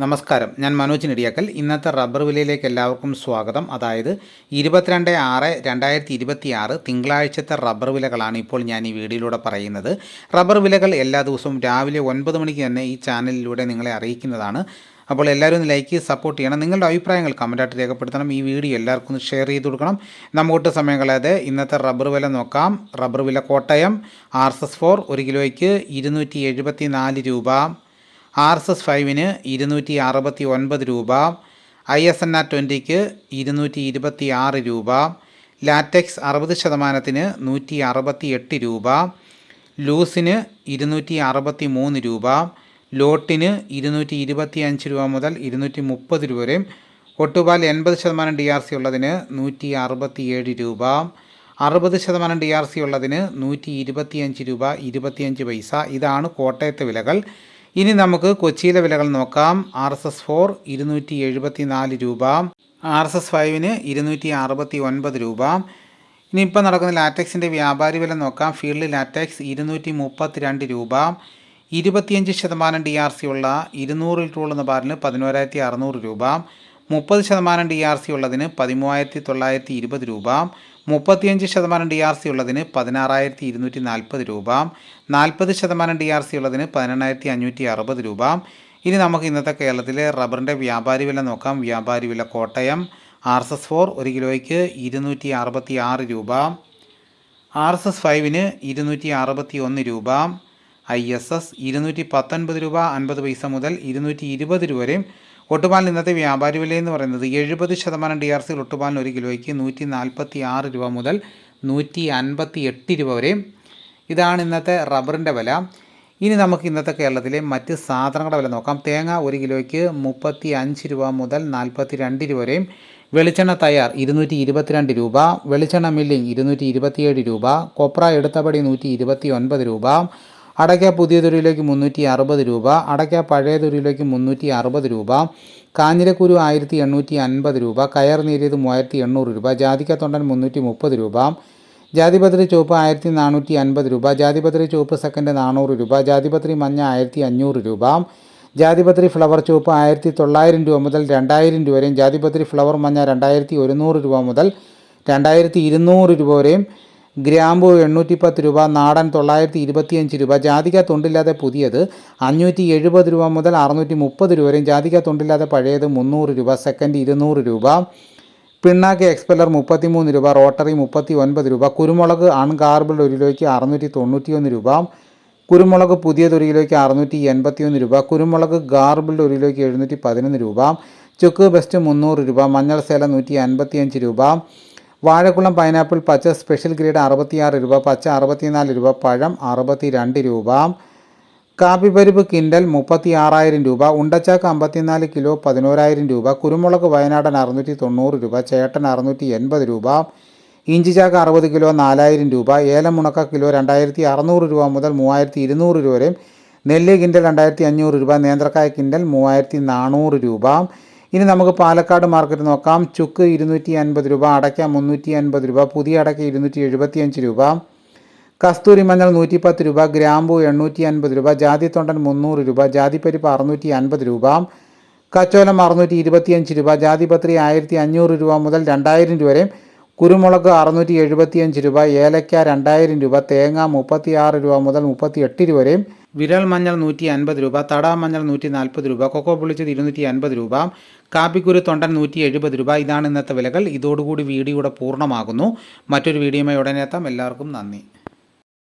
നമസ്കാരം, ഞാൻ മനോജ് നെടിയാക്കൽ. ഇന്നത്തെ റബ്ബർ വിലയിലേക്ക് എല്ലാവർക്കും സ്വാഗതം. അതായത് 22/6/2026 തിങ്കളാഴ്ചത്തെ റബ്ബർ വിലകളാണ് ഇപ്പോൾ ഞാൻ ഈ വീഡിയോയിലൂടെ പറയുന്നത്. റബ്ബർ വിലകൾ എല്ലാ ദിവസവും രാവിലെ 9 മണിക്ക് തന്നെ ഈ ചാനലിലൂടെ നിങ്ങളെ അറിയിക്കുന്നതാണ്. അപ്പോൾ എല്ലാവരും ഒന്ന് ലൈക്ക് ചെയ്ത് സപ്പോർട്ട് ചെയ്യണം. നിങ്ങളുടെ അഭിപ്രായങ്ങൾ കമൻറ്റായിട്ട് രേഖപ്പെടുത്തണം. ഈ വീഡിയോ എല്ലാവർക്കും ഒന്ന് ഷെയർ ചെയ്ത് കൊടുക്കണം. നമുക്കൊട്ട് സമയം കളയാതെ ഇന്നത്തെ റബ്ബർ വില നോക്കാം. റബ്ബർ വില കോട്ടയം RSS-4 1 കിലോയ്ക്ക് 274 രൂപ, RSS-5 269 രൂപ, ISNR 20 226 രൂപ, ലാറ്റക്സ് 60% 168 രൂപ, ലൂസിന് 263 രൂപ, ലോട്ടിന് 225 രൂപ മുതൽ 230 രൂപ വരെ, ഒട്ടുപാൽ 80% DRC ഉള്ളതിന് 167 രൂപ, 60% DRC ഉള്ളതിന് 125 രൂപ 25 പൈസ. ഇതാണ് കോട്ടയത്തെ വിലകൾ. ഇനി നമുക്ക് കൊച്ചിയിലെ വിലകൾ നോക്കാം. RSS-4 274 രൂപ, RSS-5 269 രൂപ. ഇനിയിപ്പോൾ നടക്കുന്ന ലാറ്റക്സിൻ്റെ വ്യാപാരി വില നോക്കാം. ഫീൽഡ് ലാറ്റക്സ് 232 രൂപ, 25% DRC ഉള്ള 200 ലിറ്ററുള്ള ബാറിന് 11,600 രൂപ, 30% DRC ഉള്ളതിന് 13,920 രൂപ, 35% DRC ഉള്ളതിന് 16,240 രൂപ, 40% DRC ഉള്ളതിന് 18,560 രൂപ. ഇനി നമുക്ക് ഇന്നത്തെ കേരളത്തിലെ റബ്ബറിൻ്റെ വ്യാപാരി വില നോക്കാം. വ്യാപാരി വില കോട്ടയം RSS-4 1 കിലോയ്ക്ക് 266 രൂപ, RSS-5 261 രൂപ, ISS 219 രൂപ 50 പൈസ മുതൽ 220 രൂപ വരെ. ഒട്ടുപാലിന് ഇന്നത്തെ വ്യാപാരി വിലയെന്ന് പറയുന്നത് 70% DRC ഒട്ടുപാലിന് 1 കിലോയ്ക്ക് 146 രൂപ മുതൽ 158 രൂപ വരെ. ഇതാണ് ഇന്നത്തെ റബ്ബറിൻ്റെ വില. ഇനി നമുക്ക് ഇന്നത്തെ കേരളത്തിലെ മറ്റ് സാധനങ്ങളുടെ വില നോക്കാം. തേങ്ങ 1 കിലോയ്ക്ക് 35 രൂപ മുതൽ 42 രൂപ വരെയും, വെളിച്ചെണ്ണ തയ്യാർ 222 രൂപ, വെളിച്ചെണ്ണ മില്ലിംഗ് 227 രൂപ, കൊപ്ര എടുത്തപടി 129 രൂപ, അടയ്ക്ക പുതിയ തൊഴിലേക്ക് 360 രൂപ, അടയ്ക്ക പഴയ തൊഴിലേക്ക് 360 രൂപ, കാഞ്ഞിരക്കുരു 1850 രൂപ, കയർ നേരിയത് 3800 രൂപ, ജാതിക്ക തൊണ്ടൻ 330 രൂപ, ജാതിപത്രി ചുവപ്പ് 1450 രൂപ, ജാതിപത്രി ചുവപ്പ് സെക്കൻഡ് 400 രൂപ, ജാതിപത്രി മഞ്ഞ 1500 രൂപ, ജാതിപത്രി ഫ്ലവർ ചുവപ്പ് 1900 രൂപ മുതൽ 2000 രൂപ വരെയും, ജാതിപത്രി ഫ്ലവർ മഞ്ഞ 2100 രൂപ മുതൽ 2200 രൂപ വരെയും, ഗ്രാമ്പു 810 രൂപ, നാടൻ 925 രൂപ, ജാതിക്ക തൊണ്ടില്ലാതെ പുതിയത് 570 രൂപ മുതൽ 630 രൂപ വരെയും, ജാതിക്ക തൊണ്ടില്ലാതെ പഴയത് 300 രൂപ, സെക്കൻഡ് 200 രൂപ, പിണ്ണാക്ക് എക്സ്പെല്ലർ 33 രൂപ, റോട്ടറി 39 രൂപ, കുരുമുളക് അൺഗാർബിൾഡ് 1 കിലോയ്ക്ക് 691 രൂപ, കുരുമുളക് പുതിയത് 1 കിലോയ്ക്ക് 681 രൂപ, കുരുമുളക് ഗാർബിൾഡ് 1 കിലോയ്ക്ക് 711 രൂപ, ചുക്ക് ബെസ്റ്റ് 300 രൂപ, മഞ്ഞൾ സേല 155 രൂപ, വാഴക്കുളം പൈനാപ്പിൾ പച്ച സ്പെഷ്യൽ ഗ്രേഡ് 66 രൂപ, പച്ച 64 രൂപ, പഴം 62 രൂപ, കാപ്പിപ്പരിപ്പ് കിൻഡൽ 36,000 രൂപ, ഉണ്ടച്ചാക്ക് 54 കിലോ 11,000 രൂപ, കുരുമുളക് വയനാടൻ 690 രൂപ, ചേട്ടൻ 680 രൂപ, ഇഞ്ചിച്ചാക്ക് 60 കിലോ 4,000 രൂപ, ഏലം ഉണക്ക കിലോ 2,600 രൂപ മുതൽ 3,200 രൂപ വരെയും, നെല്ല് കിൻഡൽ 2,500 രൂപ, നേന്ത്രക്കായ കിൻഡൽ 3,400 രൂപ. ഇനി നമുക്ക് പാലക്കാട് മാർക്കറ്റ് നോക്കാം. ചുക്ക് 250 രൂപ, അടയ്ക്ക 350 രൂപ, പുതിയ അടയ്ക്ക 275 രൂപ, കസ്തൂരി മഞ്ഞൾ 110 രൂപ, ഗ്രാമ്പു 850 രൂപ, ജാതിത്തൊണ്ടൻ 300 രൂപ, ജാതിപ്പരിപ്പ് 650 രൂപ, കച്ചോലം 625 രൂപ, ജാതിപത്രി 1,500 രൂപ മുതൽ 2,000 രൂപ വരെ, കുരുമുളക് 675 രൂപ, ഏലക്ക 2,000 രൂപ, തേങ്ങ 36 രൂപ മുതൽ 38 രൂപ വരെയും, വിരൽ മഞ്ഞൾ 150 രൂപ, തടാ മഞ്ഞൾ 140 രൂപ, കൊക്കോ പൊളിച്ചത് 250 രൂപ, കാപ്പിക്കുരു തൊണ്ടൻ 170 രൂപ. ഇതാണ് ഇന്നത്തെ വിലകൾ. ഇതോടുകൂടി വീഡിയോയുടെ പൂർണ്ണമാകുന്നു. മറ്റൊരു വീഡിയോയുമായി ഉടനെ എത്താം. എല്ലാവർക്കും നന്ദി.